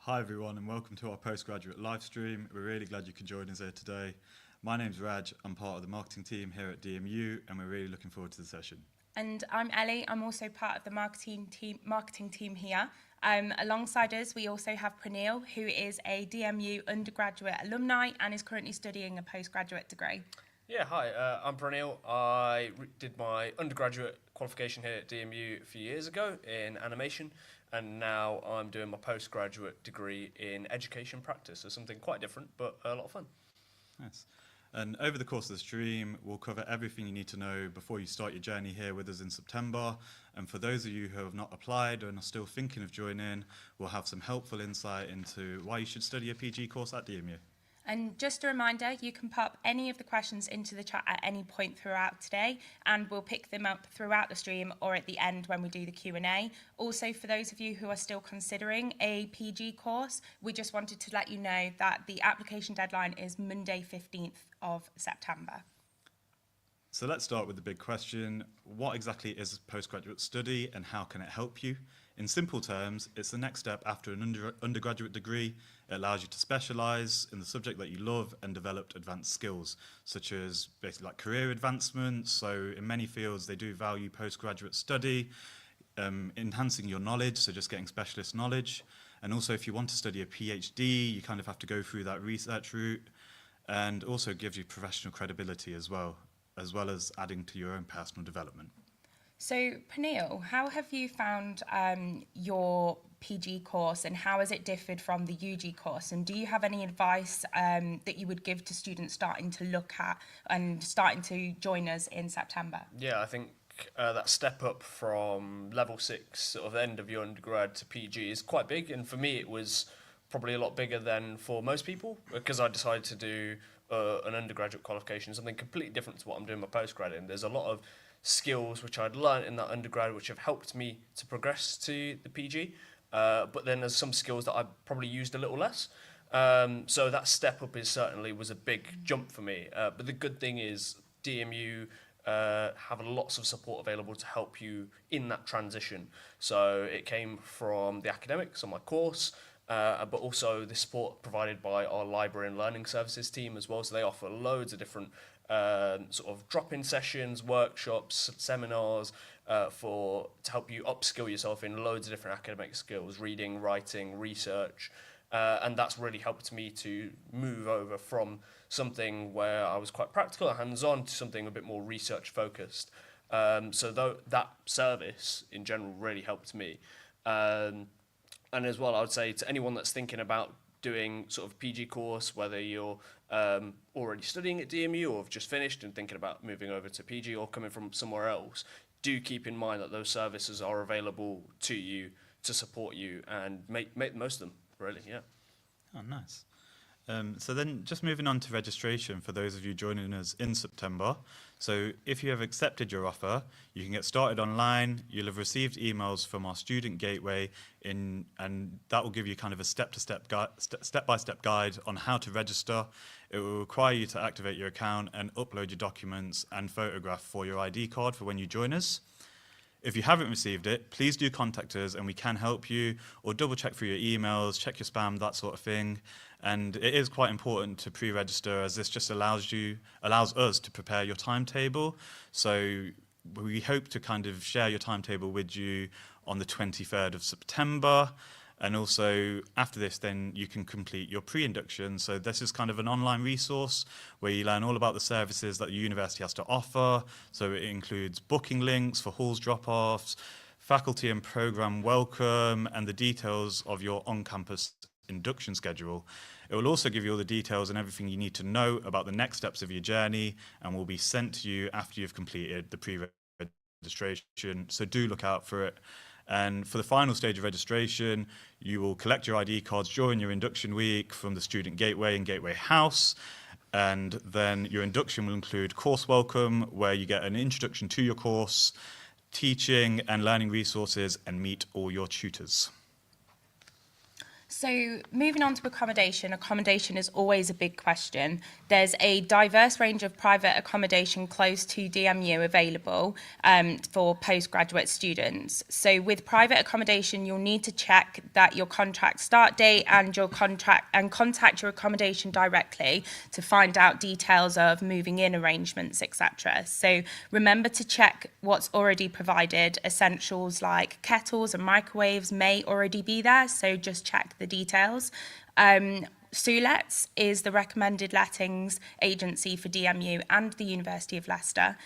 Hi everyone and welcome to our postgraduate live stream. We're really glad you can join us here today. My name's Raj, I'm part of the marketing team here at DMU and we're really looking forward to the session. And I'm Ellie, I'm also part of the marketing team here. Alongside us, we also have Pranil, who is a DMU undergraduate alumni and is currently studying a postgraduate degree. Yeah, hi, I'm Pranil. I did my undergraduate qualification here at DMU a few years ago in animation, and now I'm doing my postgraduate degree in education practice, so something quite different, but a lot of fun. Nice. And over the course of the stream, we'll cover everything you need to know before you start your journey here with us in September. And for those of you who have not applied and are still thinking of joining, we'll have some helpful insight into why you should study a PG course at DMU. And just a reminder, you can pop any of the questions into the chat at any point throughout today, and we'll pick them up throughout the stream or at the end when we do the Q&A. Also, for those of you who are still considering a PG course, we just wanted to let you know that the application deadline is Monday 15th of September. So let's start with the big question. What exactly is postgraduate study and how can it help you? In simple terms, it's the next step after an undergraduate degree. It allows you to specialise in the subject that you love and develop advanced skills, such as basically like career advancement. So in many fields, they do value postgraduate study, enhancing your knowledge, so just getting specialist knowledge. And also if you want to study a PhD, you kind of have to go through that research route, and also gives you professional credibility as well as adding to your own personal development. So, Pranil, how have you found your PG course and how has it differed from the UG course? And do you have any advice that you would give to students starting to look at and starting to join us in September? Yeah, I think that step up from level 6, sort of end of your undergrad to PG is quite big. And for me, it was probably a lot bigger than for most people because I decided to do an undergraduate qualification, something completely different to what I'm doing my postgrad in. There's a lot of skills which I'd learned in that undergrad which have helped me to progress to the PG, but then there's some skills that I probably used a little less. So that step up was a big jump for me. But the good thing is DMU have lots of support available to help you in that transition. So it came from the academics on my course, but also the support provided by our library and learning services team as well. So they offer loads of different sort of drop-in sessions, workshops, seminars to help you upskill yourself in loads of different academic skills, reading, writing, research. And that's really helped me to move over from something where I was quite practical and hands-on to something a bit more research-focused. So that service in general really helped me. And as well, I would say to anyone that's thinking about doing sort of PG course, whether you're already studying at DMU or have just finished and thinking about moving over to PG or coming from somewhere else, do keep in mind that those services are available to you to support you and make the most of them, really, yeah. Oh, nice. So then just moving on to registration for those of you joining us in September. So if you have accepted your offer, you can get started online. You'll have received emails from our student gateway and that will give you kind of a step-by-step guide on how to register. It will require you to activate your account and upload your documents and photograph for your ID card for when you join us. If you haven't received it, please do contact us and we can help you, or double check through your emails, check your spam, that sort of thing. And it is quite important to pre-register as this just allows us to prepare your timetable. So we hope to kind of share your timetable with you on the 23rd of September. And also after this, then you can complete your pre-induction. So this is kind of an online resource where you learn all about the services that the university has to offer. So it includes booking links for halls drop-offs, faculty and program welcome, and the details of your on-campus induction schedule. It will also give you all the details and everything you need to know about the next steps of your journey and will be sent to you after you've completed the pre-registration. So do look out for it. And for the final stage of registration, you will collect your ID cards during your induction week from the Student Gateway and Gateway House. And then your induction will include course welcome, where you get an introduction to your course, teaching and learning resources, and meet all your tutors. So moving on to accommodation, accommodation is always a big question. There's a diverse range of private accommodation close to DMU available for postgraduate students. So with private accommodation, you'll need to check that your contract start date and your contract and contact your accommodation directly to find out details of moving in arrangements, etc. So remember to check what's already provided. Essentials like kettles and microwaves may already be there, so just check the details. Sulets is the recommended lettings agency for DMU and the University of Leicester.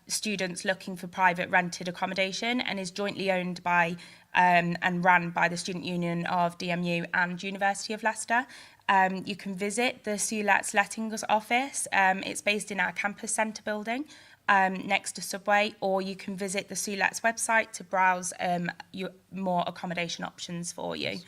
Students looking for private rented accommodation, and is jointly owned by and run by the Student Union of DMU and University of Leicester. You can visit the Sulets Lettings office. It's based in our campus centre building. Next to Subway, or you can visit the Sulets website to browse more accommodation options for you.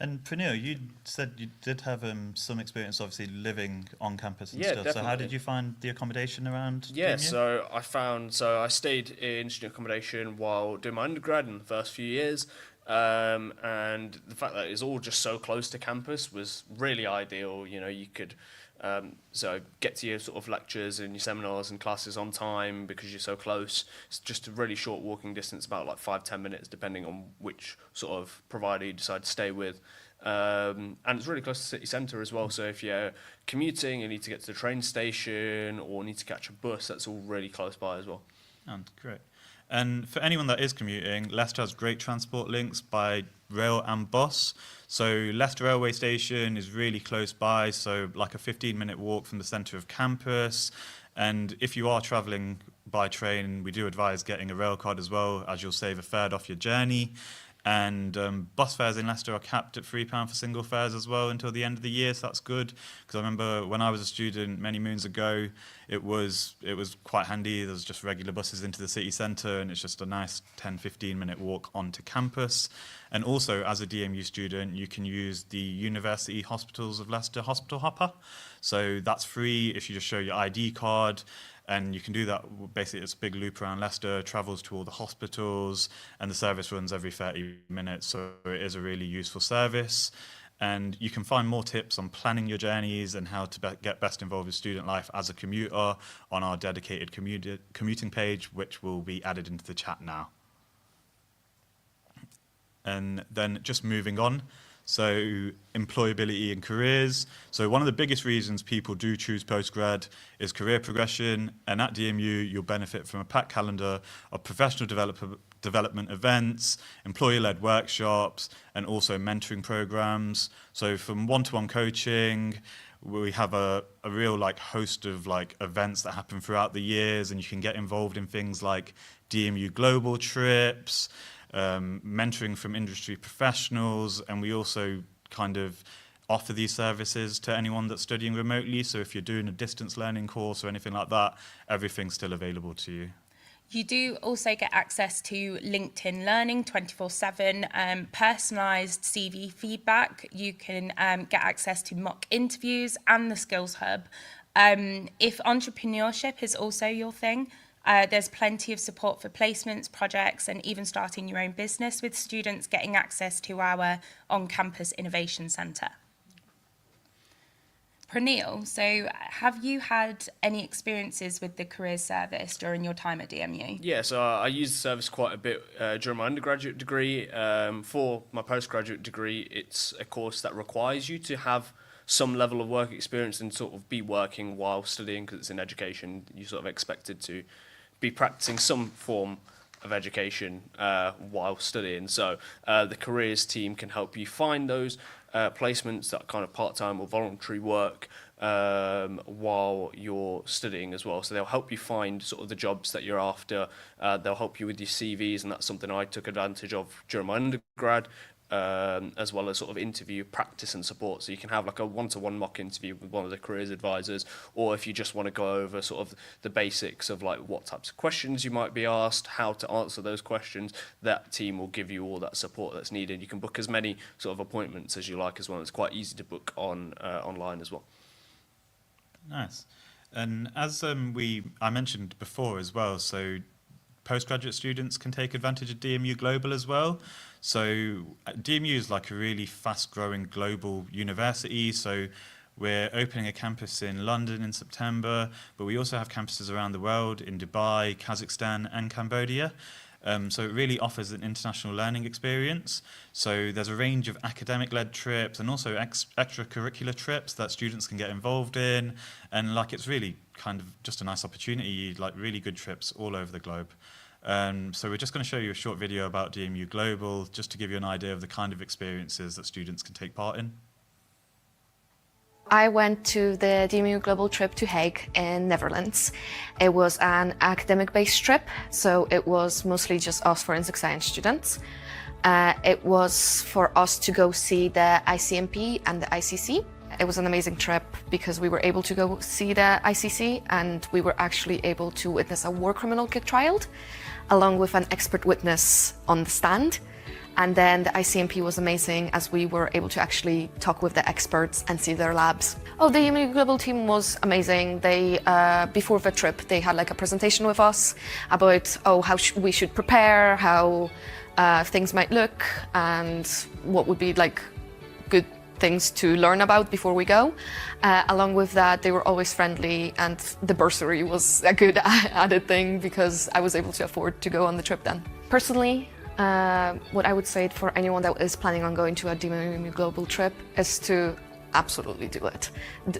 And Pranil, you said you did have some experience, obviously, living on campus and Yeah, stuff. definitely. So how did you find the accommodation around Yeah, DMU? so I stayed in student accommodation while doing my undergrad in the first few years. And the fact that it's all just so close to campus was really ideal. You know, you could so get to your sort of lectures and your seminars and classes on time because you're so close. It's just a really short walking distance, about like 5-10 minutes, depending on which sort of provider you decide to stay with. And it's really close to the city centre as well. So if you're commuting, you need to get to the train station or need to catch a bus, that's all really close by as well. Great. And for anyone that is commuting, Leicester has great transport links by rail and bus. So Leicester railway station is really close by, so like a 15-minute walk from the centre of campus. And if you are travelling by train, we do advise getting a rail card as well, as you'll save a third off your journey. And bus fares in Leicester are capped at £3 for single fares as well until the end of the year, so that's good. Because I remember when I was a student many moons ago, it was quite handy. There's just regular buses into the city centre, and it's just a nice 10-15 minute walk onto campus. And also, as a DMU student, you can use the University Hospitals of Leicester Hospital Hopper. So that's free if you just show your ID card. And you can do that, basically it's a big loop around Leicester, travels to all the hospitals, and the service runs every 30 minutes, so it is a really useful service. And you can find more tips on planning your journeys and how to get best involved with student life as a commuter on our dedicated commuting page, which will be added into the chat now. And then just moving on. So employability and careers. So one of the biggest reasons people do choose postgrad is career progression. And at DMU, you'll benefit from a packed calendar of professional development events, employer-led workshops, and also mentoring programs. So from one-to-one coaching, we have a real host of events that happen throughout the years, and you can get involved in things like DMU global trips, mentoring from industry professionals, and we also kind of offer these services to anyone that's studying remotely. So if you're doing a distance learning course or anything like that, everything's still available to you. You do also get access to LinkedIn Learning 24/7, personalised CV feedback. You can get access to mock interviews and the Skills Hub. If entrepreneurship is also your thing, there's plenty of support for placements, projects, and even starting your own business, with students getting access to our on-campus innovation centre. Pranil, so have you had any experiences with the careers service during your time at DMU? Yeah, so I used the service quite a bit during my undergraduate degree. For my postgraduate degree, it's a course that requires you to have some level of work experience and sort of be working while studying, because it's in education. You're sort of expected to be practicing some form of education while studying. So the careers team can help you find those placements, that kind of part-time or voluntary work while you're studying as well. So they'll help you find sort of the jobs that you're after. They'll help you with your CVs, and that's something I took advantage of during my undergrad. As well as sort of interview practice and support. So you can have like a one-to-one mock interview with one of the careers advisors, or if you just want to go over sort of the basics of like what types of questions you might be asked, how to answer those questions, that team will give you all that support that's needed. You can book as many sort of appointments as you like as well. It's quite easy to book on online as well. Nice. And as I mentioned before as well, so postgraduate students can take advantage of DMU Global as well. So DMU is like a really fast-growing global university. So we're opening a campus in London in September, but we also have campuses around the world in Dubai, Kazakhstan, and Cambodia. So it really offers an international learning experience. So there's a range of academic-led trips and also extracurricular trips that students can get involved in. And like it's really kind of just a nice opportunity, like really good trips all over the globe. So we're just going to show you a short video about DMU Global, just to give you an idea of the kind of experiences that students can take part in. I went to the DMU Global trip to Hague in Netherlands. It was an academic-based trip, so it was mostly just us forensic science students. It was for us to go see the ICMP and the ICC. It was an amazing trip because we were able to go see the ICC and we were actually able to witness a war criminal get trialed, along with an expert witness on the stand. And then the ICMP was amazing as we were able to actually talk with the experts and see their labs. Oh, the DMU Global team was amazing. They, before the trip, they had like a presentation with us about how we should prepare, how things might look, and what would be like good things to learn about before we go. Along with that, they were always friendly, and the bursary was a good added thing because I was able to afford to go on the trip then. Personally, what I would say for anyone that is planning on going to a DMU Global trip is to absolutely do it.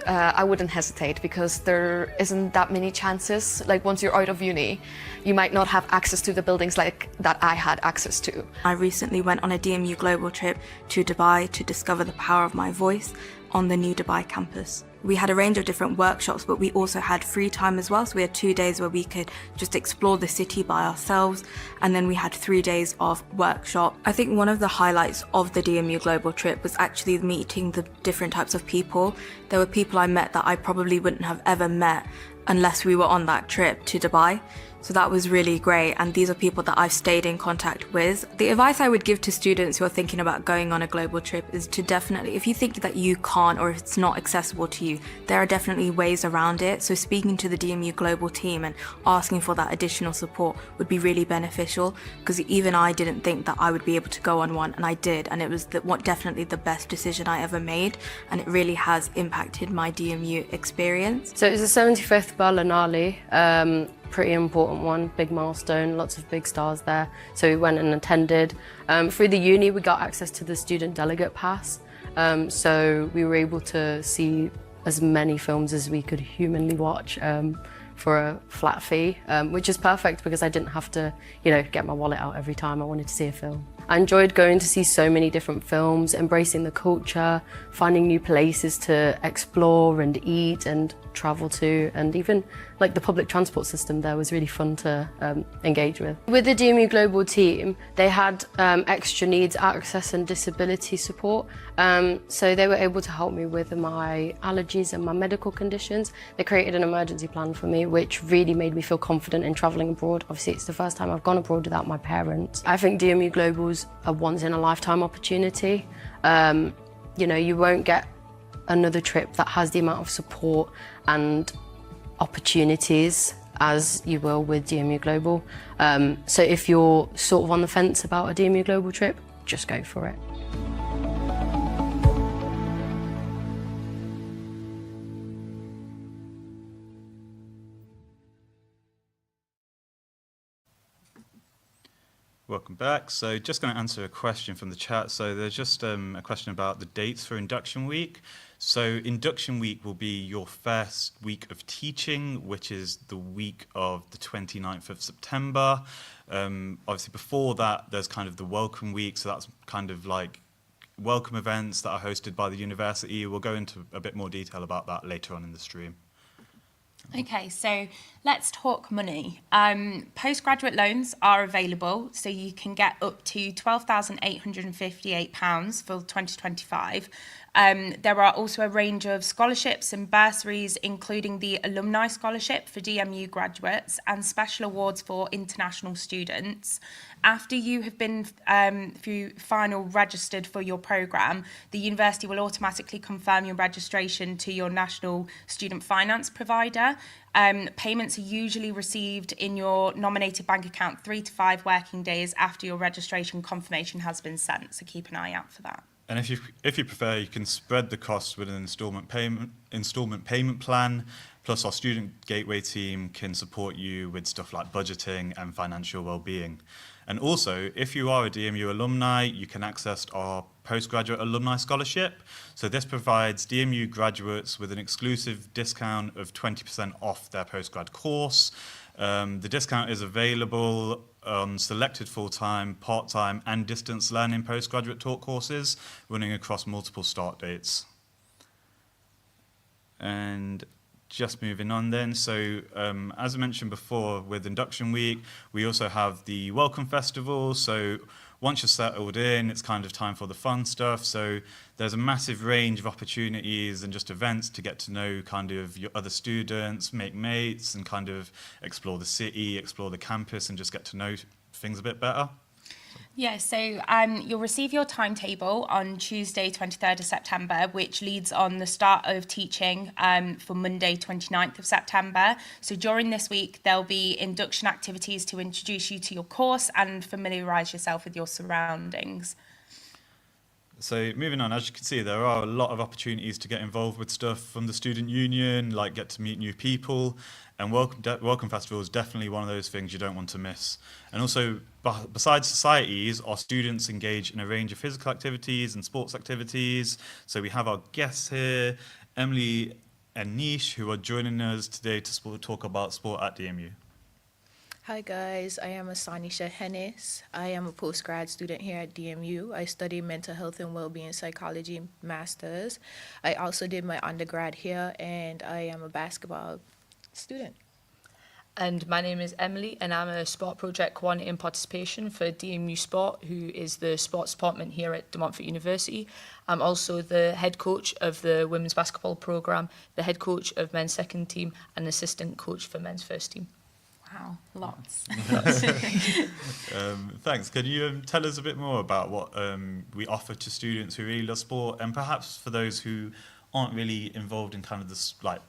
I wouldn't hesitate because there isn't that many chances. Like once you're out of uni, you might not have access to the buildings like that I had access to. I recently went on a DMU Global trip to Dubai to discover the power of my voice on the new Dubai campus. We had a range of different workshops, but we also had free time as well. So we had 2 days where we could just explore the city by ourselves. And then we had 3 days of workshop. I think one of the highlights of the DMU Global trip was actually meeting the different types of people. There were people I met that I probably wouldn't have ever met unless we were on that trip to Dubai. So that was really great, and these are people that I've stayed in contact with. The advice I would give to students who are thinking about going on a global trip is to definitely, if you think that you can't or if it's not accessible to you, there are definitely ways around it. So speaking to the DMU Global team and asking for that additional support would be really beneficial, because even I didn't think that I would be able to go on one, and I did, and it was definitely the best decision I ever made, and it really has impacted my DMU experience. So it was the 75th Berlinale. Pretty important one, big milestone, lots of big stars there. So we went and attended. Through the uni, we got access to the student delegate pass. So we were able to see as many films as we could humanly watch for a flat fee, which is perfect because I didn't have to, get my wallet out every time I wanted to see a film. I enjoyed going to see so many different films, embracing the culture, finding new places to explore and eat and travel to, and even like the public transport system there was really fun to engage with. With the DMU Global team, they had extra needs access and disability support, so they were able to help me with my allergies and my medical conditions. They created an emergency plan for me, which really made me feel confident in travelling abroad. Obviously, it's the first time I've gone abroad without my parents. I think DMU Global's a once-in-a-lifetime opportunity. You won't get another trip that has the amount of support and opportunities as you will with DMU Global. So if you're sort of on the fence about a DMU Global trip, just go for it. Welcome back. So just going to answer a question from the chat. So there's just a question about the dates for induction week. So induction week will be your first week of teaching, which is the week of the 29th of September. Obviously before that, there's kind of the welcome week. So that's kind of like welcome events that are hosted by the university. We'll go into a bit more detail about that later on in the stream. Okay, so let's talk money. Postgraduate loans are available, so you can get up to £12,858 for 2025. There are also a range of scholarships and bursaries, including the Alumni Scholarship for DMU graduates and special awards for international students. After you have been through final registered for your programme, the university will automatically confirm your registration to your national student finance provider. Payments are usually received in your nominated bank account 3 to 5 working days after your registration confirmation has been sent, so keep an eye out for that. And if you prefer, you can spread the costs with an instalment payment plan. Plus, our student gateway team can support you with stuff like budgeting and financial well-being. And also, if you are a DMU alumni, you can access our Postgraduate Alumni Scholarship. So this provides DMU graduates with an exclusive discount of 20% off their postgrad course. The discount is available on selected full-time, part-time and distance learning postgraduate taught courses running across multiple start dates. And just moving on then, so as I mentioned before, with Induction Week, we also have the Welcome Festival. So once you're settled in, it's kind of time for the fun stuff. So there's a massive range of opportunities and just events to get to know kind of your other students, make mates, and kind of explore the city, explore the campus, and just get to know things a bit better. Yeah, so you'll receive your timetable on Tuesday, 23rd of September, which leads on the start of teaching for Monday, 29th of September. So during this week, there'll be induction activities to introduce you to your course and familiarise yourself with your surroundings. So moving on, as you can see, there are a lot of opportunities to get involved with stuff from the student union, like get to meet new people, and Welcome Festival is definitely one of those things you don't want to miss. And also, besides societies, our students engage in a range of physical activities and sports activities. So we have our guests here, Emily and Nish, who are joining us today to talk about sport at DMU. Hi guys, I am Asanisha Hennis. I am a postgrad student here at DMU. I study mental health and wellbeing psychology masters. I also did my undergrad here and I am a basketball student. And my name is Emily and I'm a sport project coordinator in participation for DMU Sport, who is the sports department here at De Montfort University. I'm also the head coach of the women's basketball programme, the head coach of men's second team and assistant coach for men's first team. Wow, lots. Thanks. Can you tell us a bit more about what we offer to students who really love sport, and perhaps for those who aren't really involved in kind of this like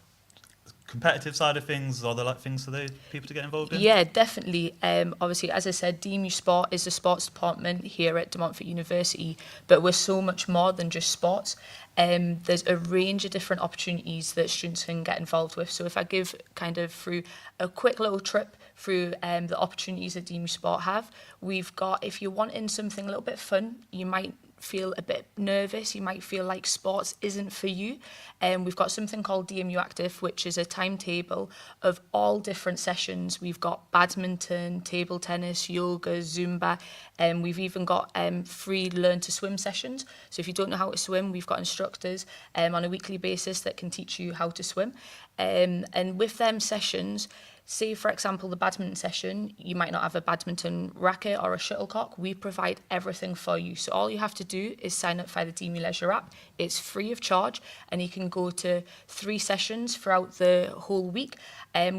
competitive side of things? Are there like things for those people to get involved in? Yeah, definitely. Obviously, as I said, DMU Sport is the sports department here at De Montfort University, but we're so much more than just sports. There's a range of different opportunities that students can get involved with. So if I give kind of through a quick little trip through the opportunities that DMU Sport have, we've got, if you're wanting something a little bit fun, you might feel a bit nervous, you might feel like sports isn't for you, we've got something called DMU Active, which is a timetable of all different sessions. We've got badminton, table tennis, yoga, Zumba, and we've even got free learn to swim sessions. So if you don't know how to swim, we've got instructors on a weekly basis that can teach you how to swim. And with them sessions, say, for example, the badminton session, you might not have a badminton racket or a shuttlecock. We provide everything for you. So all you have to do is sign up via the DMU Leisure app. It's free of charge, and you can go to 3 sessions throughout the whole week.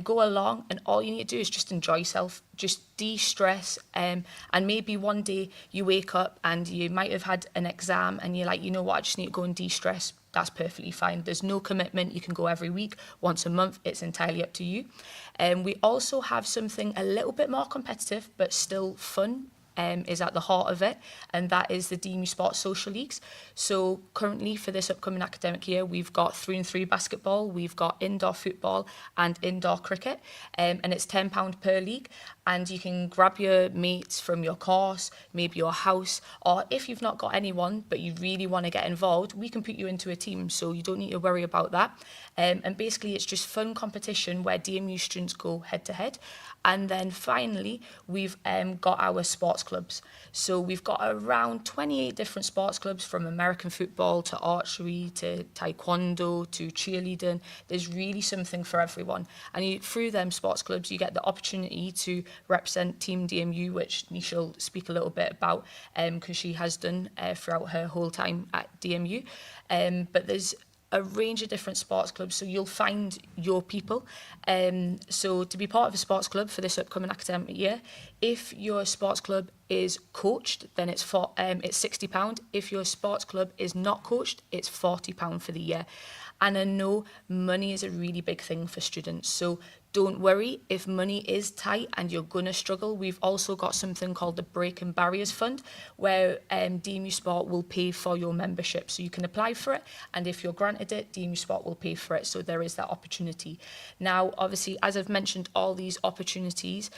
Go along, and all you need to do is just enjoy yourself, just de-stress, and maybe one day you wake up and you might have had an exam and you're like, you know what, I just need to go and de-stress. That's perfectly fine. There's no commitment. You can go every week, once a month. It's entirely up to you. We also have something a little bit more competitive, but still fun, is at the heart of it, and that is the DMU Sports Social Leagues. So currently for this upcoming academic year, we've got 3-on-3 basketball, we've got indoor football and indoor cricket, and it's £10 per league, and you can grab your mates from your course, maybe your house, or if you've not got anyone but you really want to get involved, we can put you into a team, so you don't need to worry about that. And basically it's just fun competition where DMU students go head to head. And then finally, we've got our sports clubs. So we've got around 28 different sports clubs, from American football to archery to taekwondo to cheerleading. There's really something for everyone. And through them sports clubs, you get the opportunity to represent Team DMU, which Nisha will speak a little bit about because she has done throughout her whole time at DMU. But there's a range of different sports clubs, so you'll find your people. So to be part of a sports club for this upcoming academic year, if your sports club is coached, then it's £60. If your sports club is not coached, it's £40 for the year. And I know money is a really big thing for students, so don't worry if money is tight and you're going to struggle. We've also got something called the Break and Barriers Fund, where DMU Sport will pay for your membership. So you can apply for it, and if you're granted it, DMU Sport will pay for it. So there is that opportunity. Now, obviously, as I've mentioned, all these opportunities,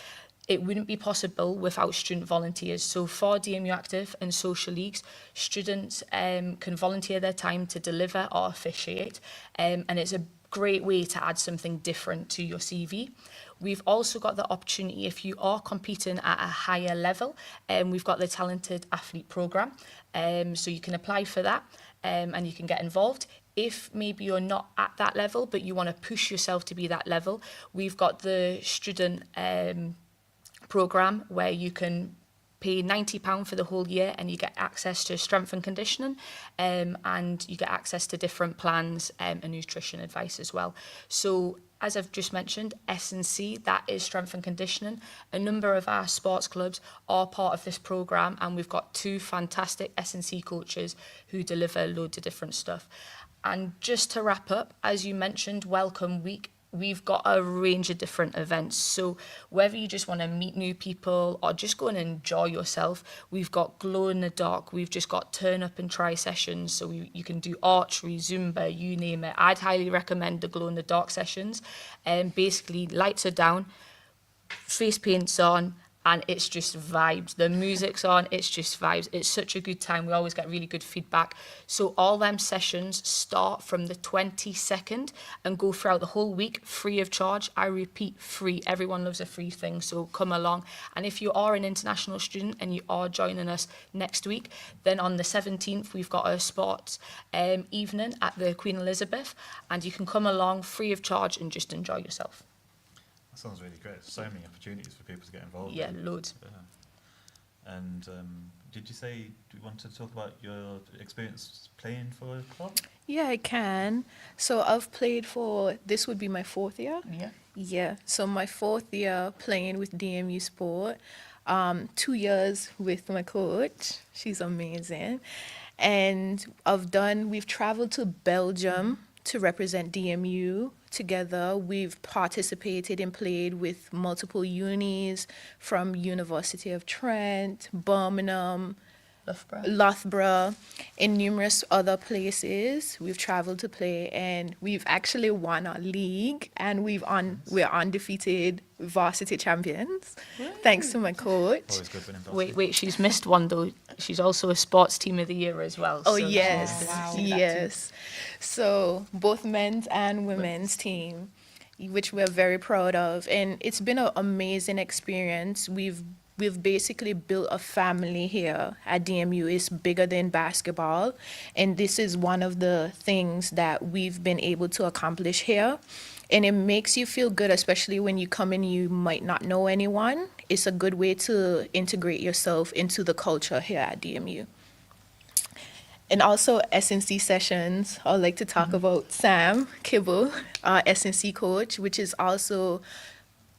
it wouldn't be possible without student volunteers. So for DMU Active and social leagues, students can volunteer their time to deliver or officiate, and it's a great way to add something different to your CV. We've also got the opportunity, if you are competing at a higher level, we've got the Talented Athlete Programme, so you can apply for that and you can get involved. If maybe you're not at that level, but you want to push yourself to be that level, we've got the student programme where you can pay £90 for the whole year and you get access to strength and conditioning, and you get access to different plans and nutrition advice as well. So as I've just mentioned, S&C, that is strength and conditioning. A number of our sports clubs are part of this programme, and we've got 2 fantastic S&C coaches who deliver loads of different stuff. And just to wrap up, as you mentioned, Welcome Week, we've got a range of different events. So whether you just want to meet new people or just go and enjoy yourself, we've got glow in the dark, we've just got turn up and try sessions. So you can do archery, Zumba, you name it. I'd highly recommend the glow in the dark sessions. Basically, lights are down, face paint's on, and it's just vibes. The music's on, it's just vibes. It's such a good time. We always get really good feedback. So all them sessions start from the 22nd and go throughout the whole week, free of charge. I repeat, free. Everyone loves a free thing, so come along. And if you are an international student and you are joining us next week, then on the 17th, we've got a sports evening at the Queen Elizabeth, and you can come along free of charge and just enjoy yourself. That sounds really great. So many opportunities for people to get involved. Yeah, loads. Yeah. And did you say, do you want to talk about your experience playing for a club? Yeah, I can. So I've played for, this would be my 4th year. Yeah. Yeah, so my 4th year playing with DMU Sport, 2 years with my coach. She's amazing. And we've traveled to Belgium to represent DMU together. We've participated and played with multiple unis from University of Trent, Birmingham, Loughborough, and numerous other places. We've traveled to play, and we've actually won our league, and we're undefeated varsity champions, thanks to my coach. Always good winning varsity. Wait, she's missed one though. She's also a sports team of the year as well. Oh, so yes, wow. yes. So both men's and women's team, which we're very proud of, and it's been an amazing experience. We've basically built a family here at DMU. It's bigger than basketball, and this is one of the things that we've been able to accomplish here. And it makes you feel good, especially when you come in, you might not know anyone. It's a good way to integrate yourself into the culture here at DMU. And also S&C sessions. I'd like to talk about Sam Kibble, our S&C coach, which is also,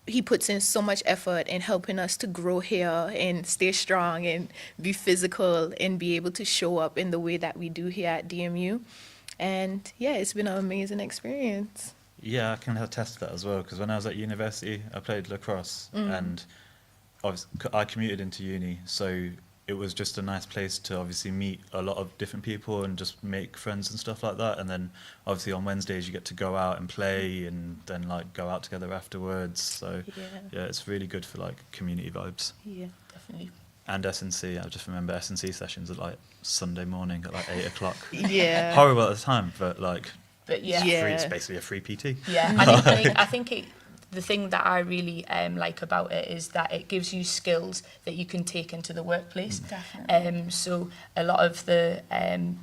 he puts in so much effort in helping us to grow here and stay strong and be physical and be able to show up in the way that we do here at DMU. And yeah, it's been an amazing experience. Yeah, I can attest to that as well, because when I was at university, I played lacrosse, and I commuted into uni, so it was just a nice place to obviously meet a lot of different people and just make friends and stuff like that. And then obviously on Wednesdays you get to go out and play and then like go out together afterwards. So yeah, it's really good for like community vibes. Yeah, Definitely. And S&C, I just remember S&C sessions at like Sunday morning at like 8 o'clock. Yeah. Horrible at the time, but like yeah. it's basically a free PT. Yeah, I think the thing that I really like about it is that it gives you skills that you can take into the workplace. Definitely. So a lot of the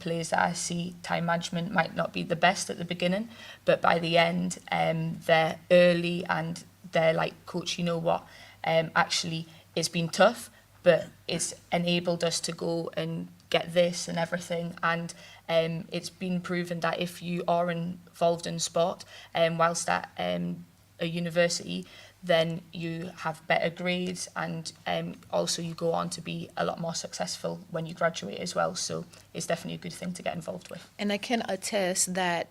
players that I see, time management might not be the best at the beginning, but by the end, they're early and they're like, coach, you know what, actually it's been tough, but it's enabled us to go and get this and everything. And it's been proven that if you are involved in sport whilst at a university, then you have better grades, and also you go on to be a lot more successful when you graduate as well. So it's definitely a good thing to get involved with. And I can attest that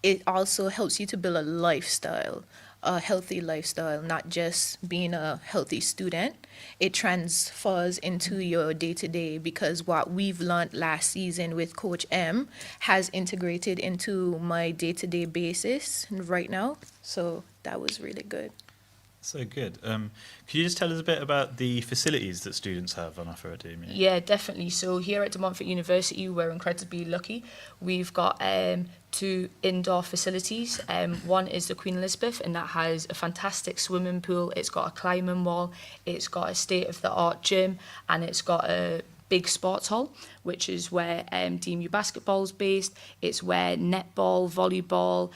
it also helps you to build a lifestyle, a healthy lifestyle, not just being a healthy student. It transfers into your day-to-day, because what we've learned last season with Coach M has integrated into my day-to-day basis right now. So that was really good. So good. Can you just tell us a bit about the facilities that students have on offer at DMU? Yeah, definitely. So here at De Montfort University, we're incredibly lucky. We've got 2 indoor facilities. One is the Queen Elizabeth, and that has a fantastic swimming pool. It's got a climbing wall, it's got a state-of-the-art gym, and it's got a big sports hall, which is where DMU basketball is based. It's where netball, volleyball,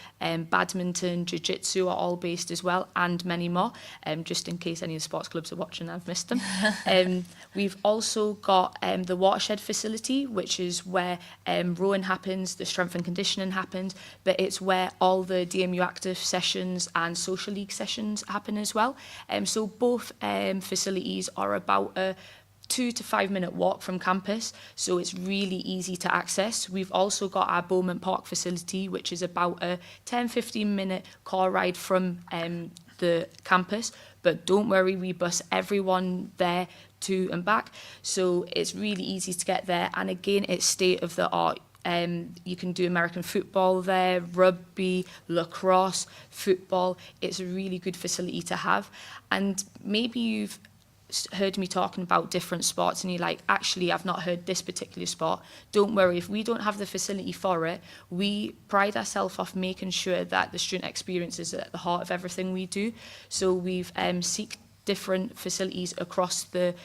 badminton, jiu-jitsu are all based as well, and many more, just in case any of the sports clubs are watching, I've missed them. We've also got the watershed facility, which is where rowing happens, the strength and conditioning happens, but it's where all the DMU active sessions and social league sessions happen as well. So both facilities are about a 2 to 5 minute walk from campus, so it's really easy to access. We've also got our Bowman Park facility, which is about a 10-15 minute car ride from the campus, but don't worry, we bus everyone there to and back, so it's really easy to get there. And again, it's state of the art. You can do American football there, rugby, lacrosse, football. It's a really good facility to have. And maybe you've heard me talking about different sports and you're like, actually, I've not heard this particular sport. Don't worry, if we don't have the facility for it, we pride ourselves off making sure that the student experience is at the heart of everything we do. So we've seeked different facilities across the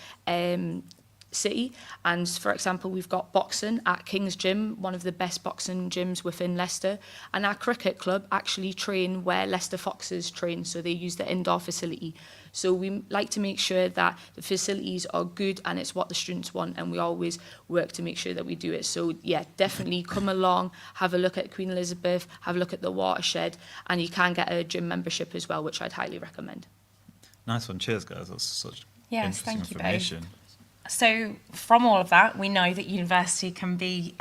city, and for example, we've got boxing at King's Gym, one of the best boxing gyms within Leicester, and our cricket club actually train where Leicester Foxes train, so they use the indoor facility. So we like to make sure that the facilities are good and it's what the students want, and we always work to make sure that we do it. So yeah, definitely come along, have a look at Queen Elizabeth, have a look at the watershed, and you can get a gym membership as well, which I'd highly recommend. Nice one. Cheers, guys. That's such Yes, interesting thank you both. information. So from all of that, we know that university can be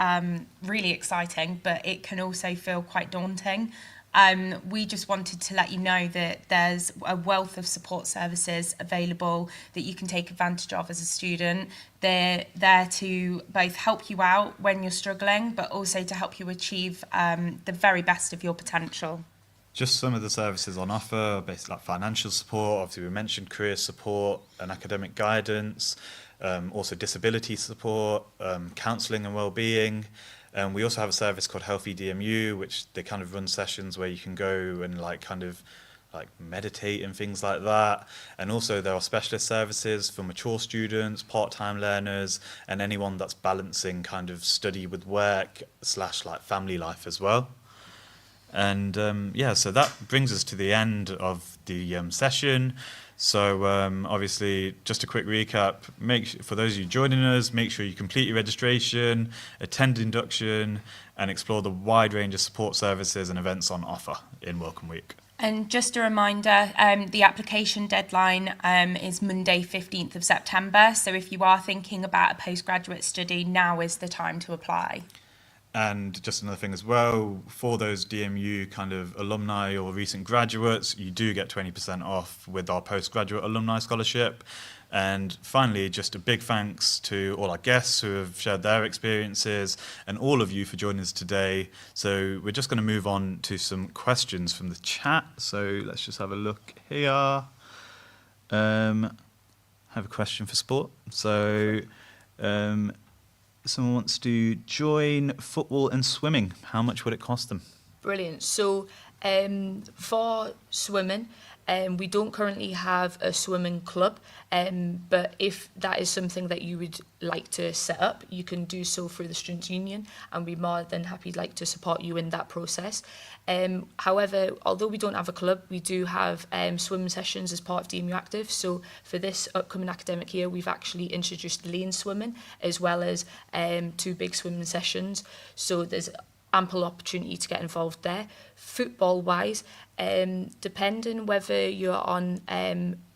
really exciting, but it can also feel quite daunting. We just wanted to let you know that there's a wealth of support services available that you can take advantage of as a student. They're there to both help you out when you're struggling, but also to help you achieve the very best of your potential. Just some of the services on offer, basically like financial support, obviously we mentioned career support and academic guidance, also disability support, counselling and wellbeing. We also have a service called Healthy DMU, which they kind of run sessions where you can go and like meditate and things like that. And also there are specialist services for mature students, part-time learners, and anyone that's balancing kind of study with work / like family life as well. And so that brings us to the end of the session. So obviously, just a quick recap, for those of you joining us, make sure you complete your registration, attend induction, and explore the wide range of support services and events on offer in Welcome Week. And just a reminder, the application deadline is Monday, 15th of September. So if you are thinking about a postgraduate study, now is the time to apply. And just another thing as well, for those DMU kind of alumni or recent graduates, you do get 20% off with our postgraduate alumni scholarship. And finally, just a big thanks to all our guests who have shared their experiences and all of you for joining us today. So we're just going to move on to some questions from the chat. So let's just have a look here. I have a question for sport. So someone wants to join football and swimming. How much would it cost them? Brilliant. So for swimming, We don't currently have a swimming club, but if that is something that you would like to set up, you can do so through the Students' Union, and we're more than happy to support you in that process. However, although we don't have a club, we do have swim sessions as part of DMU Active. So for this upcoming academic year, we've actually introduced lane swimming as well as 2 big swimming sessions. So there's ample opportunity to get involved there. Football-wise, depending whether you're on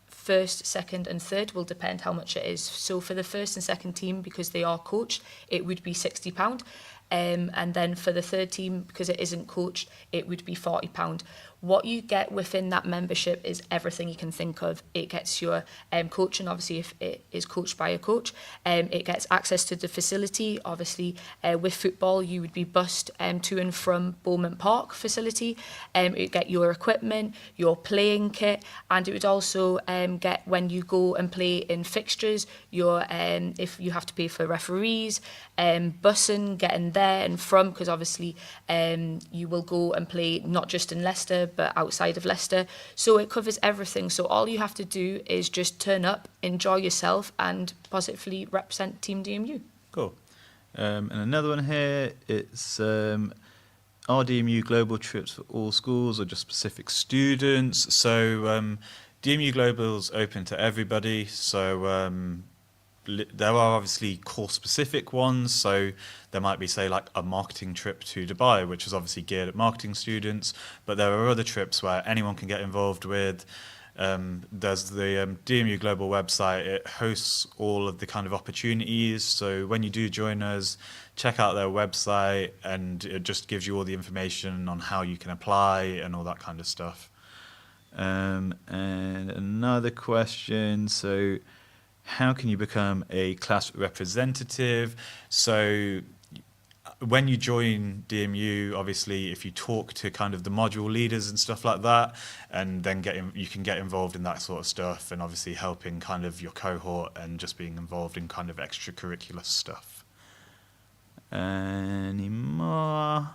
first, second and third will depend how much it is. So for the first and second team, because they are coached, it would be £60. And then for the third team, because it isn't coached, it would be £40. What you get within that membership is everything you can think of. It gets your coaching, obviously, if it is coached by a coach. It gets access to the facility. Obviously, with football, you would be bussed to and from Bowman Park facility. It would get your equipment, your playing kit, and it would also get, when you go and play in fixtures, your if you have to pay for referees, bussing, getting there and from, because obviously you will go and play not just in Leicester, but outside of Leicester. So it covers everything. So all you have to do is just turn up, enjoy yourself, and positively represent Team DMU. Cool. And another one here, it's are DMU global trips for all schools or just specific students? So DMU Global's open to everybody. So there are obviously course-specific ones, so there might be, say, like a marketing trip to Dubai, which is obviously geared at marketing students, but there are other trips where anyone can get involved with. There's the DMU Global website. It hosts all of the kind of opportunities, so when you do join us, check out their website, and it just gives you all the information on how you can apply and all that kind of stuff. And another question, so how can you become a class representative? So when you join DMU, obviously, if you talk to kind of the module leaders and stuff like that, and then you can get involved in that sort of stuff, and obviously helping kind of your cohort and just being involved in kind of extracurricular stuff. Any more?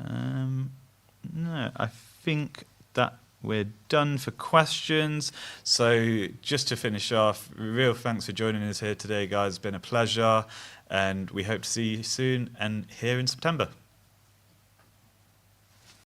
No, I think that we're done for questions. So just to finish off, real thanks for joining us here today, guys. It's been a pleasure, and we hope to see you soon and here in September.